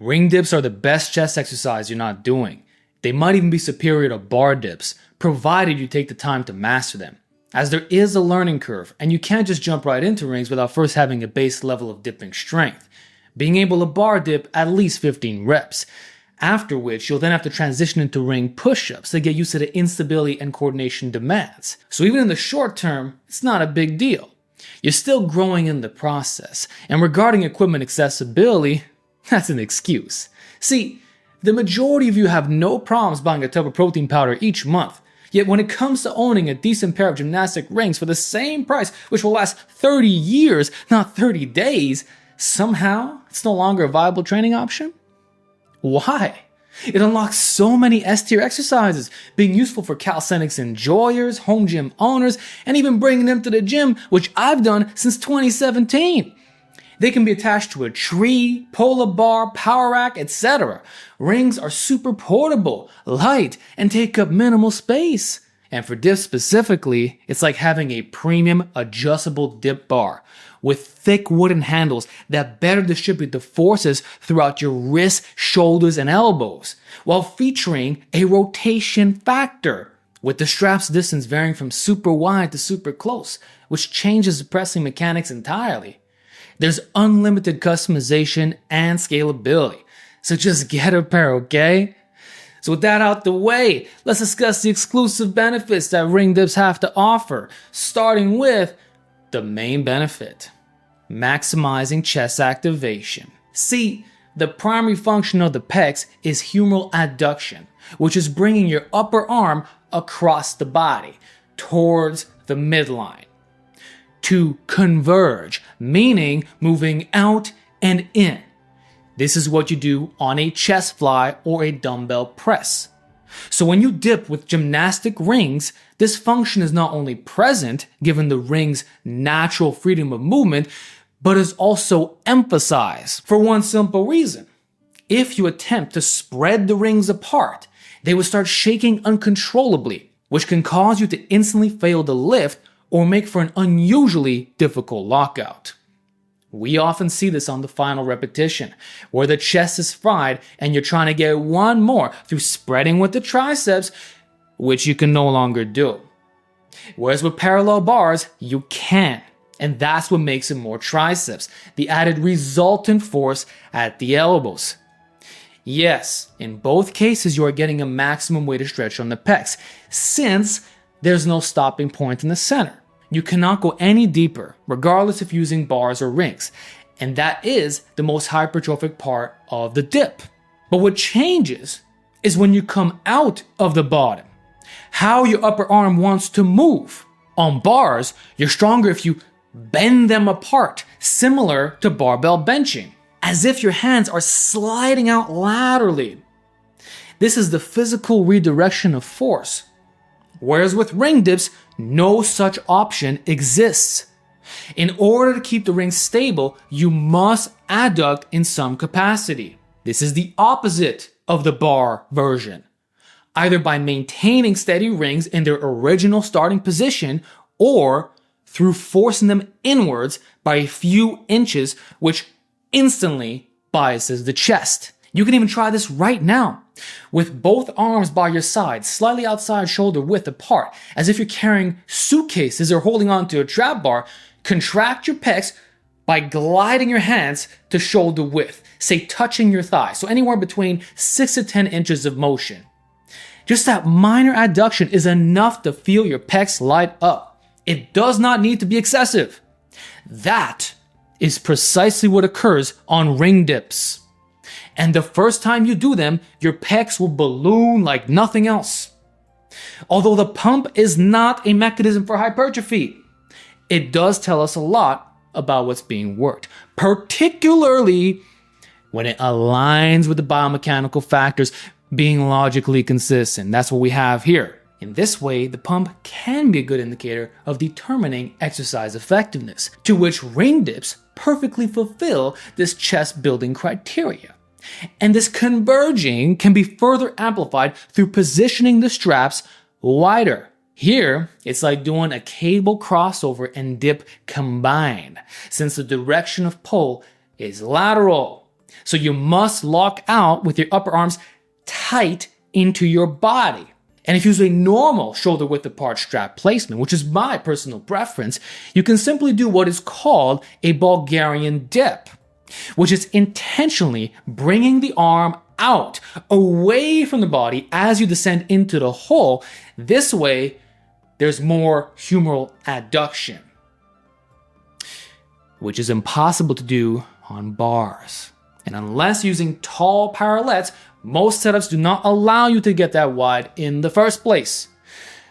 Ring dips are the best chest exercise you're not doing. They might even be superior to bar dips, provided you take the time to master them, as there is a learning curve and you can't just jump right into rings without first having a base level of dipping strength, being able to bar dip at least 15 reps, after which you'll then have to transition into ring push-ups to get used to the instability and coordination demands. So even in the short term, it's not a big deal. You're still growing in the process, and regarding equipment accessibility, that's an excuse. See, the majority of you have no problems buying a tub of protein powder each month, yet when it comes to owning a decent pair of gymnastic rings for the same price, which will last 30 years, not 30 days, somehow it's no longer a viable training option? Why? It unlocks so many S-tier exercises, being useful for calisthenics enjoyers, home gym owners, and even bringing them to the gym, which I've done since 2017. They can be attached to a tree, pull-up bar, power rack, etc. Rings are super portable, light, and take up minimal space. And for dips specifically, it's like having a premium adjustable dip bar with thick wooden handles that better distribute the forces throughout your wrists, shoulders, and elbows, while featuring a rotation factor, with the strap's distance varying from super wide to super close, which changes the pressing mechanics entirely. There's unlimited customization and scalability, so just get a pair, okay? So with that out the way, let's discuss the exclusive benefits that ring dips have to offer, starting with the main benefit: maximizing chest activation. See, the primary function of the pecs is humeral adduction, which is bringing your upper arm across the body, towards the midline. To converge, meaning moving out and in. This is what you do on a chest fly or a dumbbell press. So when you dip with gymnastic rings, this function is not only present, given the ring's natural freedom of movement, but is also emphasized for one simple reason. If you attempt to spread the rings apart, they will start shaking uncontrollably, which can cause you to instantly fail to lift or make for an unusually difficult lockout. We often see this on the final repetition, where the chest is fried and you're trying to get one more through spreading with the triceps, which you can no longer do. Whereas with parallel bars, you can, and that's what makes it more triceps, the added resultant force at the elbows. Yes, in both cases you are getting a maximum weight of stretch on the pecs, since there's no stopping point in the center. You cannot go any deeper, regardless if using bars or rings, and that is the most hypertrophic part of the dip. But what changes is when you come out of the bottom, how your upper arm wants to move. On bars, you're stronger if you bend them apart, similar to barbell benching, as if your hands are sliding out laterally. This is the physical redirection of force. Whereas with ring dips, no such option exists. In order to keep the ring stable, you must adduct in some capacity. This is the opposite of the bar version, either by maintaining steady rings in their original starting position or through forcing them inwards by a few inches, which instantly biases the chest. You can even try this right now, with both arms by your side, slightly outside shoulder width apart, as if you're carrying suitcases or holding onto a trap bar. Contract your pecs by gliding your hands to shoulder width, say touching your thigh, so anywhere between 6 to 10 inches of motion. Just that minor adduction is enough to feel your pecs light up. It does not need to be excessive. That is precisely what occurs on ring dips. And the first time you do them, your pecs will balloon like nothing else. Although the pump is not a mechanism for hypertrophy, it does tell us a lot about what's being worked, particularly when it aligns with the biomechanical factors being logically consistent. That's what we have here. In this way, the pump can be a good indicator of determining exercise effectiveness, to which ring dips perfectly fulfill this chest building criteria. And this converging can be further amplified through positioning the straps wider. Here, it's like doing a cable crossover and dip combined, since the direction of pull is lateral. So you must lock out with your upper arms tight into your body. And if you use a normal shoulder width apart strap placement, which is my personal preference, you can simply do what is called a Bulgarian dip, which is intentionally bringing the arm out, away from the body as you descend into the hole. This way, there's more humeral adduction, which is impossible to do on bars. And unless using tall parallettes, most setups do not allow you to get that wide in the first place.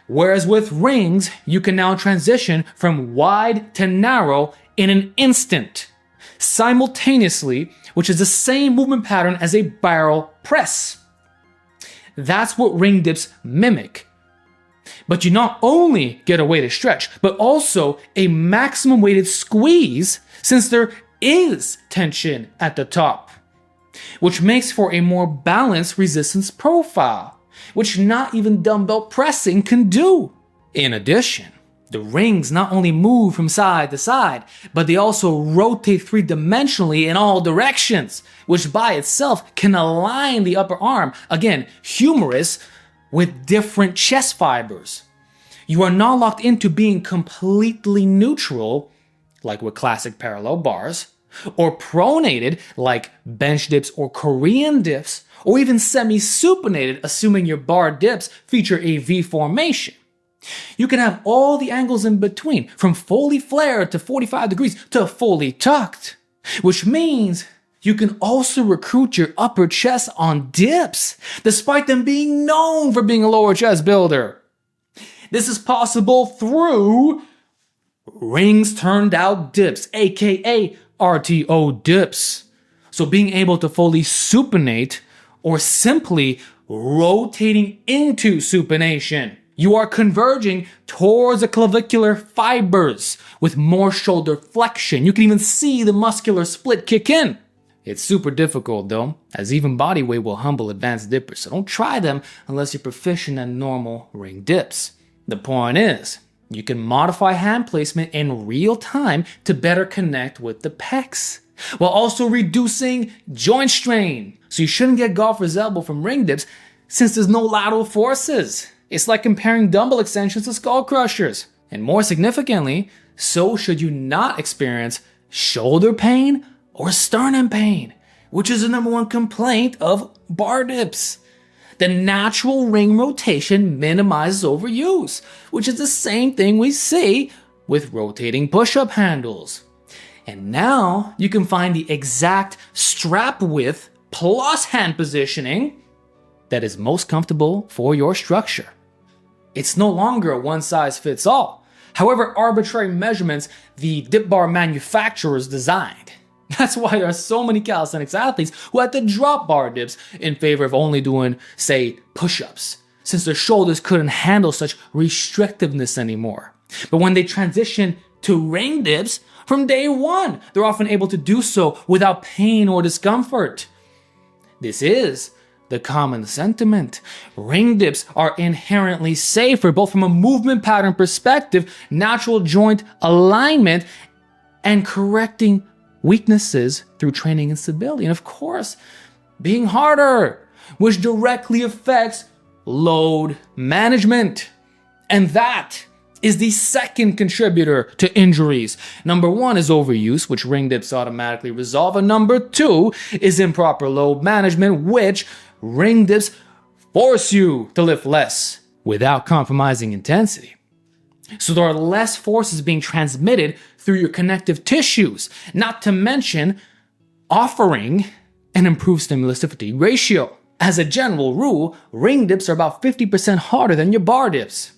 Whereas with rings, you can now transition from wide to narrow in an instant, simultaneously, which is the same movement pattern as a barrel press. That's what ring dips mimic. But you not only get a weighted stretch, but also a maximum weighted squeeze, since there is tension at the top, which makes for a more balanced resistance profile, which not even dumbbell pressing can do. In addition, the rings not only move from side to side, but they also rotate three-dimensionally in all directions, which by itself can align the upper arm, again, humerus, with different chest fibers. You are not locked into being completely neutral, like with classic parallel bars, or pronated, like bench dips or Korean dips, or even semi-supinated, assuming your bar dips feature a V formation. You can have all the angles in between, from fully flared to 45 degrees to fully tucked, which means you can also recruit your upper chest on dips, despite them being known for being a lower chest builder. This is possible through rings turned out dips, aka RTO dips. So being able to fully supinate or simply rotating into supination. You are converging towards the clavicular fibers with more shoulder flexion. You can even see the muscular split kick in. It's super difficult though, as even body weight will humble advanced dippers, so don't try them unless you're proficient at normal ring dips. The point is, you can modify hand placement in real time to better connect with the pecs, while also reducing joint strain. So you shouldn't get golfer's elbow from ring dips since there's no lateral forces. It's like comparing dumbbell extensions to skull crushers. And more significantly, so should you not experience shoulder pain or sternum pain, which is the #1 complaint of bar dips. The natural ring rotation minimizes overuse, which is the same thing we see with rotating push-up handles. And now you can find the exact strap width plus hand positioning that is most comfortable for your structure. It's no longer a one-size-fits-all. However arbitrary measurements the dip bar manufacturers designed. That's why there are so many calisthenics athletes who had to drop bar dips in favor of only doing, say, push-ups, since their shoulders couldn't handle such restrictiveness anymore. But when they transition to ring dips, from day one, they're often able to do so without pain or discomfort. This is the common sentiment. Ring dips are inherently safer, both from a movement pattern perspective, natural joint alignment, and correcting weaknesses through training and stability. And of course, being harder, which directly affects load management. And that is the second contributor to injuries. #1 is overuse, which ring dips automatically resolve. And #2 is improper load management, which ring dips force you to lift less without compromising intensity. So there are less forces being transmitted through your connective tissues, not to mention offering an improved stimulus-to-fatigue ratio. As a general rule, ring dips are about 50% harder than your bar dips.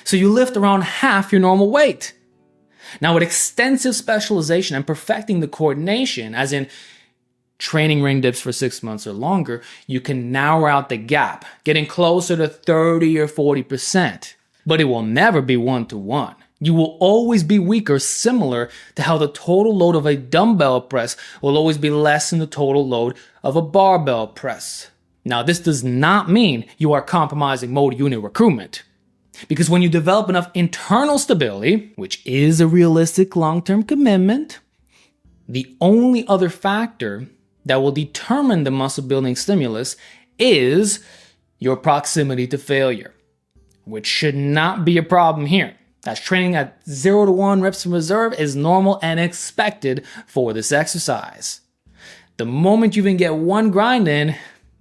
So you lift around half your normal weight. Now with extensive specialization and perfecting the coordination, as in training ring dips for 6 months or longer, you can narrow out the gap, getting closer to 30 or 40%. But it will never be 1-to-1. You will always be weaker, similar to how the total load of a dumbbell press will always be less than the total load of a barbell press. Now, this does not mean you are compromising motor unit recruitment. Because when you develop enough internal stability, which is a realistic long-term commitment, the only other factor that will determine the muscle building stimulus is your proximity to failure, which should not be a problem here, as training at 0 to 1 reps in reserve is normal and expected for this exercise. The moment you even get one grind in,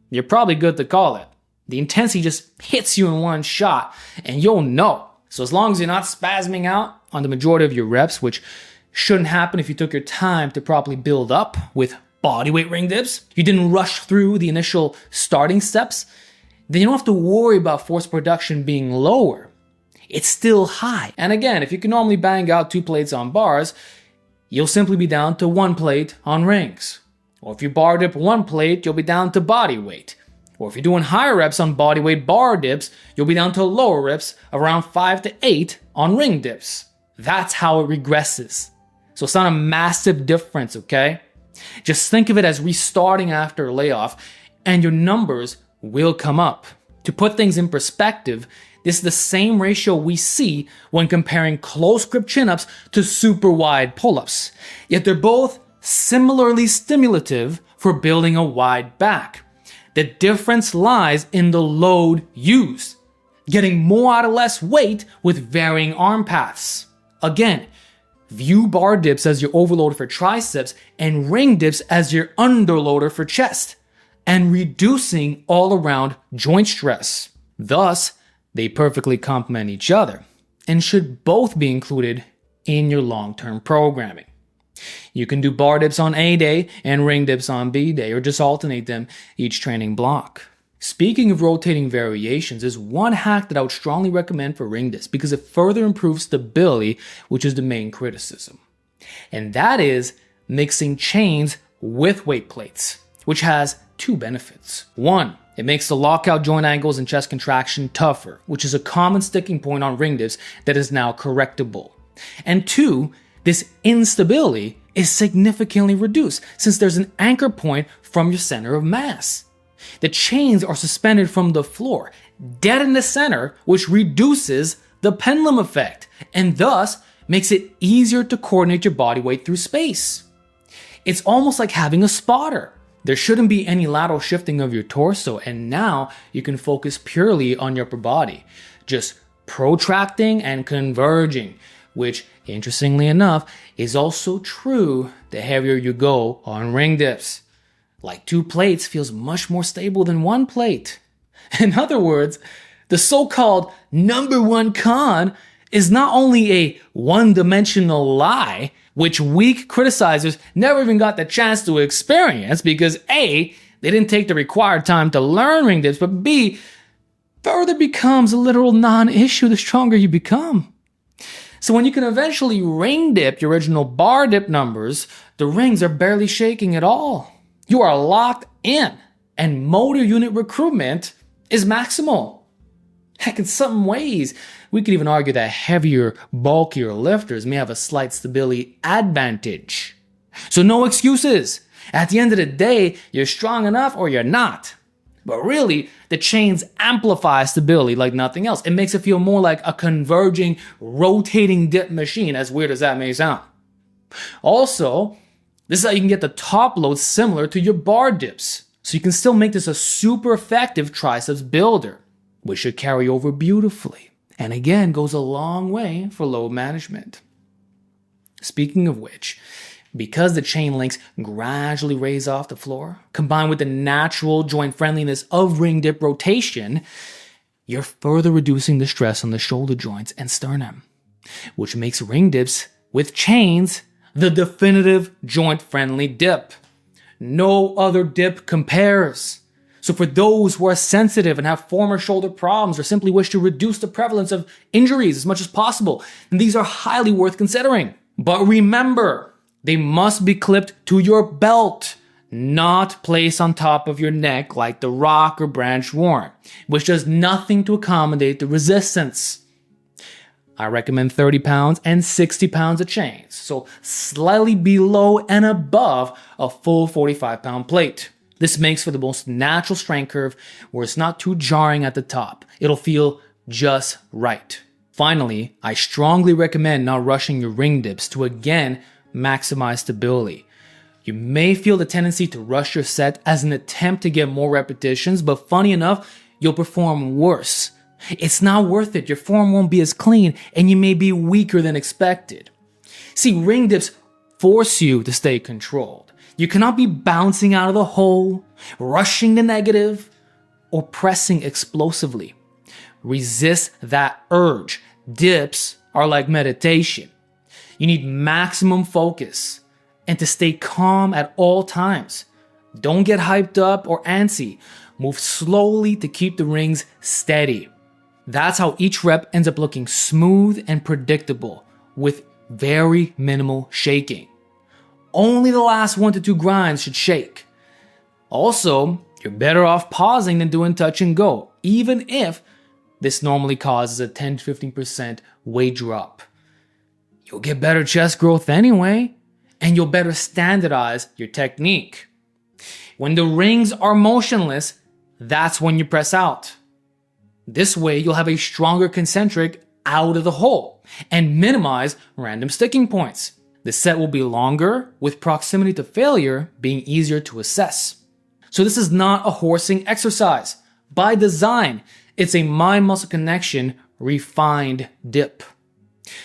you're probably good to call it. The intensity just hits you in one shot and you'll know. So as long as you're not spasming out on the majority of your reps, which shouldn't happen if you took your time to properly build up with bodyweight ring dips, you didn't rush through the initial starting steps, then you don't have to worry about force production being lower. It's still high. And again, if you can normally bang out 2 plates on bars, you'll simply be down to 1 plate on rings. Or if you bar dip 1 plate, you'll be down to body weight. Or if you're doing higher reps on body weight bar dips, you'll be down to lower reps, around 5 to 8 on ring dips. That's how it regresses. So it's not a massive difference, okay? Just think of it as restarting after a layoff, and your numbers will come up. To put things in perspective, this is the same ratio we see when comparing close grip chin-ups to super wide pull-ups. Yet they're both similarly stimulative for building a wide back. The difference lies in the load used, getting more out of less weight with varying arm paths. Again, view bar dips as your overloader for triceps and ring dips as your underloader for chest, and reducing all-around joint stress. Thus, they perfectly complement each other and should both be included in your long-term programming. You can do bar dips on A day and ring dips on B day, or just alternate them each training block. Speaking of rotating variations, there's one hack that I would strongly recommend for ring dips because it further improves stability, which is the main criticism. And that is mixing chains with weight plates, which has 2 benefits. 1, it makes the lockout joint angles and chest contraction tougher, which is a common sticking point on ring dips that is now correctable. And 2, this instability is significantly reduced since there's an anchor point from your center of mass. The chains are suspended from the floor, dead in the center, which reduces the pendulum effect and thus makes it easier to coordinate your body weight through space. It's almost like having a spotter. There shouldn't be any lateral shifting of your torso, and now you can focus purely on your upper body, just protracting and converging, which, interestingly enough, is also true the heavier you go on ring dips. Like 2 plates feels much more stable than 1 plate. In other words, the so-called number 1 con is not only a one-dimensional lie, which weak criticizers never even got the chance to experience because A, they didn't take the required time to learn ring dips, but B, further becomes a literal non-issue the stronger you become. So when you can eventually ring dip your original bar dip numbers, the rings are barely shaking at all. You are locked in, and motor unit recruitment is maximal. Heck, in some ways, we could even argue that heavier, bulkier lifters may have a slight stability advantage. So no excuses. At the end of the day, you're strong enough or you're not. But really, the chains amplify stability like nothing else. It makes it feel more like a converging, rotating dip machine, as weird as that may sound. Also, this is how you can get the top load similar to your bar dips. So you can still make this a super effective triceps builder, which should carry over beautifully. And again, goes a long way for load management. Speaking of which, because the chain links gradually raise off the floor, combined with the natural joint friendliness of ring dip rotation, you're further reducing the stress on the shoulder joints and sternum, which makes ring dips with chains the definitive joint-friendly dip. No other dip compares. So for those who are sensitive and have former shoulder problems or simply wish to reduce the prevalence of injuries as much as possible, then these are highly worth considering. But remember, they must be clipped to your belt, not placed on top of your neck like the rock or branch worn, which does nothing to accommodate the resistance. I recommend 30 pounds and 60 pounds of chains, so slightly below and above a full 45-pound plate. This makes for the most natural strength curve where it's not too jarring at the top. It'll feel just right. Finally, I strongly recommend not rushing your ring dips to again maximize stability. You may feel the tendency to rush your set as an attempt to get more repetitions, but funny enough, you'll perform worse. It's not worth it. Your form won't be as clean and you may be weaker than expected. See, ring dips force you to stay controlled. You cannot be bouncing out of the hole, rushing the negative, or pressing explosively. Resist that urge. Dips are like meditation. You need maximum focus and to stay calm at all times. Don't get hyped up or antsy. Move slowly to keep the rings steady. That's how each rep ends up looking smooth and predictable with very minimal shaking. Only the last 1 to 2 grinds should shake. Also, you're better off pausing than doing touch and go, even if this normally causes a 10 to 15% weight drop. You'll get better chest growth anyway, and you'll better standardize your technique. When the rings are motionless, that's when you press out. This way, you'll have a stronger concentric out of the hole and minimize random sticking points. The set will be longer, with proximity to failure being easier to assess. So this is not a horsing exercise. By design, it's a mind-muscle connection refined dip.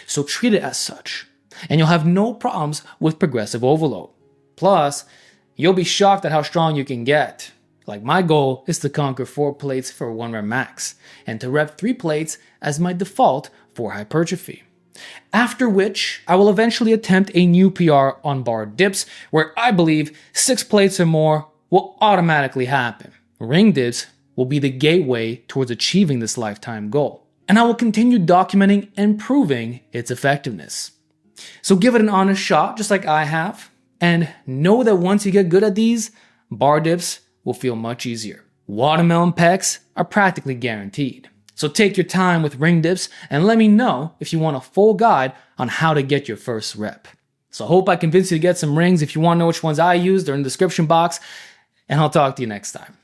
So treat it as such, and you'll have no problems with progressive overload. Plus, you'll be shocked at how strong you can get. Like, my goal is to conquer 4 plates for 1 rep max, and to rep 3 plates as my default for hypertrophy. After which, I will eventually attempt a new PR on bar dips, where I believe 6 plates or more will automatically happen. Ring dips will be the gateway towards achieving this lifetime goal, and I will continue documenting and proving its effectiveness. So give it an honest shot, just like I have, and know that once you get good at these, bar dips will feel much easier. Watermelon pecs are practically guaranteed. So take your time with ring dips and let me know if you want a full guide on how to get your first rep. So I hope I convinced you to get some rings. If you want to know which ones I use, they're in the description box, and I'll talk to you next time.